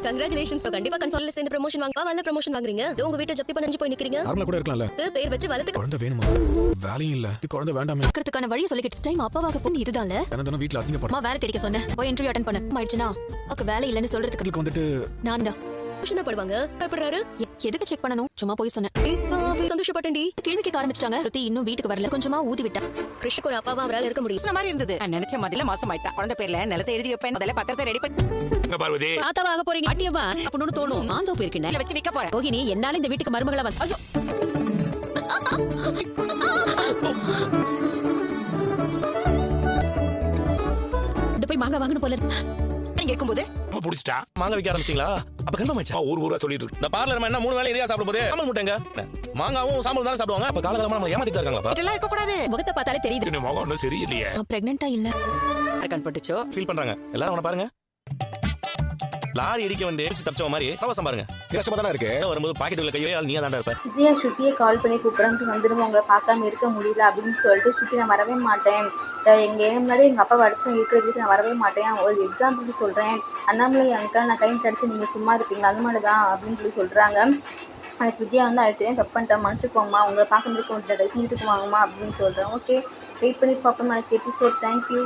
Congratulations. கண்டிப்பா கன்ஃபார்ம்ல சேர்ந்து promotion வாங்க. நல்ல ப்ரமோஷன் வாங்குறீங்க. உங்க வீட்டை ஜப்தி பண்ணி போய் நிக்கிறீங்க. நார்மலா கூட இருக்கலாம்ல. பேர் வச்சு வளர்த்து குழந்தை வேணுமா? வேலையும் இல்ல. குழந்தை வேண்டாமே. இருக்கிறதுக்கான வழியை சொல்லிக்கிட்டு டைம் அப்பாவாக போய் இதுதான்ல. என்னதான வீட்ல அசிங்கப்பட. அம்மா வேலை தேடிக்க சொன்னேன். போய் இன்டர்வியூ அட்டெண்ட் பண்ணு. ஆயிடுச்சுனா அக்க வேலை இல்லன்னு சொல்றதுக்கு வந்துட்டு நான் தான் சந்தோஷப்படுவாங்க. பயப்படுறாரு. எதுக்கு செக் பண்ணனும்? சும்மா போய் சொன்னேன். சந்தோஷப்பட்டேன்டி. கேள்வி கேட்க ஆரம்பிச்சிட்டாங்க. ருத்தி இன்னும் வீட்டுக்கு வரல. கொஞ்சமா ஊதி விட்டா. கிருஷ்க்கு ஒரு அப்பாவா அவரால இருக்க முடியும். சொன்ன மாதிரி இருந்தது. நான் நினைச்ச மாதிரில மாசம் ஆயிட்டா. குழந்தை பேர்ல நிலத்தை எழுதி வைப்பேன். முதல்ல பத்திரத்தை ரெடி பண்ணி பார்வதி தாத்தாவாக போறீங்க. அட்டியம்மா அப்படின்னு தோணும். ஆந்தோப்பு இருக்கேன் வச்சு விற்க போறேன். ரோகிணி என்னால இந்த வீட்டுக்கு மருமகளா வந்து ஐயோ போய் மாங்க வாங்கணும் போல இங்க இருக்கும்போது புடிச்சிட்டா மாங்க விற்க ஆரம்பிச்சிங்களா? அப்ப கன்ஃபார்ம் ஆயிடுச்சா? ஊரா சொல்லிட்டு இருக்கு. இந்த பார்லர் என்ன 3 வேளை இதையா சாப்பிட போதே? சாமல் முட்டைங்க. மாங்காவும் சாம்பல் தானே சாப்பிடுவாங்க. அப்ப காலகாலமா நம்ம ஏமாத்திட்டு இருக்காங்களா? இதெல்லாம் இருக்க கூடாது. முகத்தை பார்த்தாலே தெரியுது. இந்த முகம் ஒன்றும் சரியில்லையே. நான் பிரெக்னன்ட்டா இல்ல. கண் பட்டுச்சோ ஃபீல் பண்றாங்க. எல்லாரும் அவனை பாருங்க. லாரி இடிக்க வந்து தப்பிச்ச மாதிரி பிரவாசம் பாருங்க. கஷ்டமா தானே இருக்கு. வரும்போது பாக்கெட்டுல கையே நீங்க தாண்டா இருப்ப. விஜயா ஸ்ருதியை கால் பண்ணி கூப்பிடாமட்டு வந்துடும். உங்களை பார்க்காம இருக்க முடியல அப்படின்னு சொல்லிட்டு ஸ்ருதி நான் வரவே மாட்டேன். எங்கள் முன்னாடி எங்கள் அப்பா வடிச்சம் இருக்கிறதுக்கு நான் வரவே மாட்டேன். ஒரு எக்ஸாம்பிளுக்கு சொல்கிறேன். அண்ணாமலை அங்கிள் நான் கையில் கிடச்சி நீங்கள் சும்மா இருப்பீங்களா அது மாதிரி தான் அப்படின்னு சொல்லி சொல்கிறாங்க. எனக்கு விஜயா வந்து அழைத்துலேயும் தப்பு பண்ணிட்டேன், மன்னிச்சுக்கோங்கம்மா, உங்களை பார்க்க முடிக்க முடியல, வீட்டுக்கு வாங்கம்மா அப்படின்னு சொல்கிறேன். ஓகே வெயிட் பண்ணி பார்ப்போம். எனக்கு எபிசோட். தேங்க்யூ.